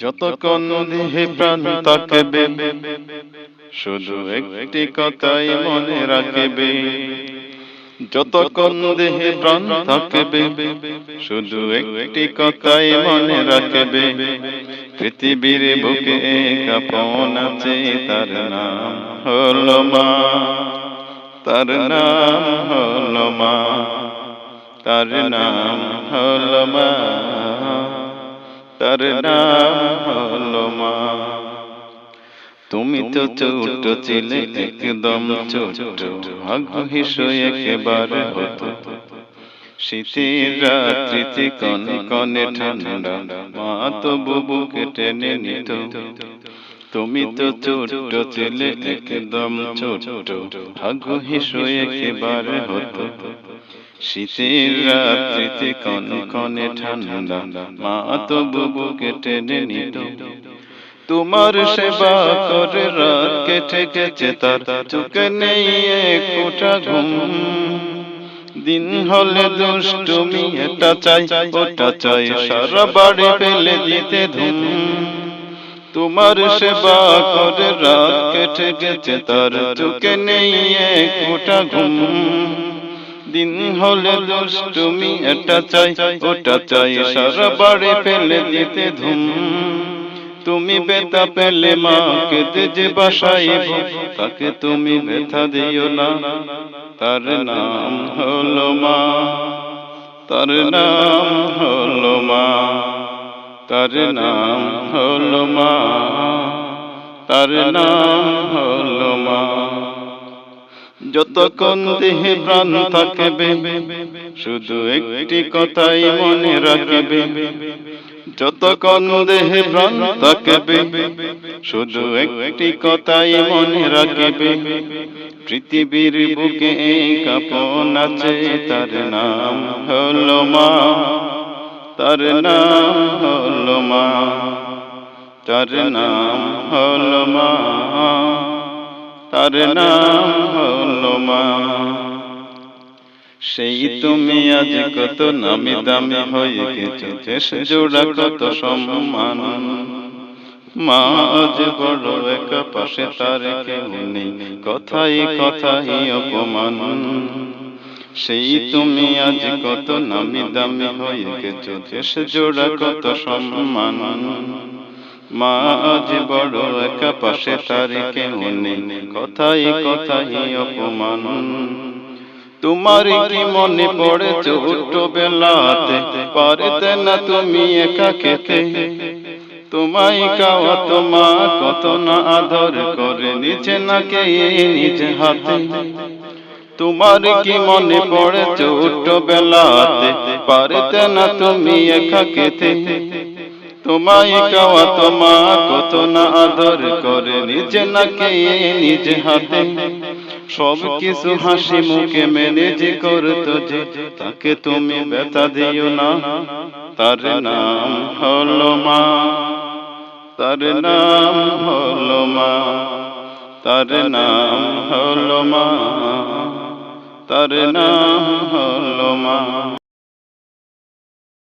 যতক্ষণ দেহে প্রাণ থাকবে শুধু একটি কথাই মনে রাখবে। যতক্ষণ দেহে প্রাণ থাকবে শুধু একটি কথাই মনে রাখবে। পৃথিবীর বুকে এক আপন আছে, তার নাম হলো মা। তার নাম হলো মা। তার নাম হলো মা। তার নাম হলো মা। তুমি তো ছোট ছিলে, একদম ছোট, ভাগ্য হিসো একেবারে হতো। শীতের রাত্রিতে কনে কনে ঠান্ডা, মা তো বুবুকে টেনে নিত। তুমি তো ছোট ছিলে, একদম ছোট, ভাগ্য হিসো একেবারে হতো। শীতের রাত্রিতে কনে কনে ঠান্ডা, মা তো বুবুকে টেনে নিত। তোমার সেবা করে রাত কেটে গেছে, তার চোখে নেই এক ফোঁটা ঘুম। দিন হলে দুষ্টুমি, এটা চাই ওটা চাই, সারা বাড়ি ফেলে দিতে ধুম। তোমার সেবা করে রাত কেটে গেছে, তার চোখে নেই এক ফোঁটা ঘুম। দিন হলে দুষ্টুমি, এটা চাই ওটা চাই, সারা বাড়ি ফেলে দিতে ধুম। তুমি ব্যথা পেলে মা কেঁদে যে বাসাইব, তাকে তুমি ব্যথা দিও না। তার নাম হলো মা। তার নাম হলো মা। তার নাম হলো মা। তার নাম হলো মা। যতক্ষণ দেহে প্রাণ থাকবে শুধু একটি কথাই মনে রাখবে। যতক্ষণ দেহে প্রাণ থাকবে শুধু একটি কথাই মনে রাখবে। পৃথিবীর বুকে এক আপন আছে, তার নাম হলো মা। তার নাম হলো মা। তার নাম হলো মা। তার নাম হলো মা। সেই তুমি আজ কত নামি দামি হয়ে গেছো, দেশ জোড়া কত সম্মান। মা আজ বড় একা, পাশে তার কেউ নেই, কথাই কথাই অপমান। সেই তুমি আজ কত নামি দামি হয়ে গেছো, দেশ জোড়া কত সম্মান। মা আজ বড় একা, পাশে তার কেউ নেই, কথাই কথাই অপমান। তোমার কি মনে পড়ে ছোট বেলাতে, পারতে না তুমি একা খেতে? তোমায় খাওয়া তোমা কত না আদর করে, নিচে না খেয়ে নিজে হাতে। তোমার কি মনে পড়ে ছোট বেলাতে, পারতে না তুমি একা খেতে? তোমায় খাওয়া তোমা কত না আদর করে, নিজে না খেয়ে নিজে হাতে। সব কিছু হাসি মুখে মেনে যে করতো যে, তাকে তুমি ব্যথা দিও না। তার নাম হলো মা। তার নাম হলো মা। তার নাম হলো মা। তার নাম হলো মা।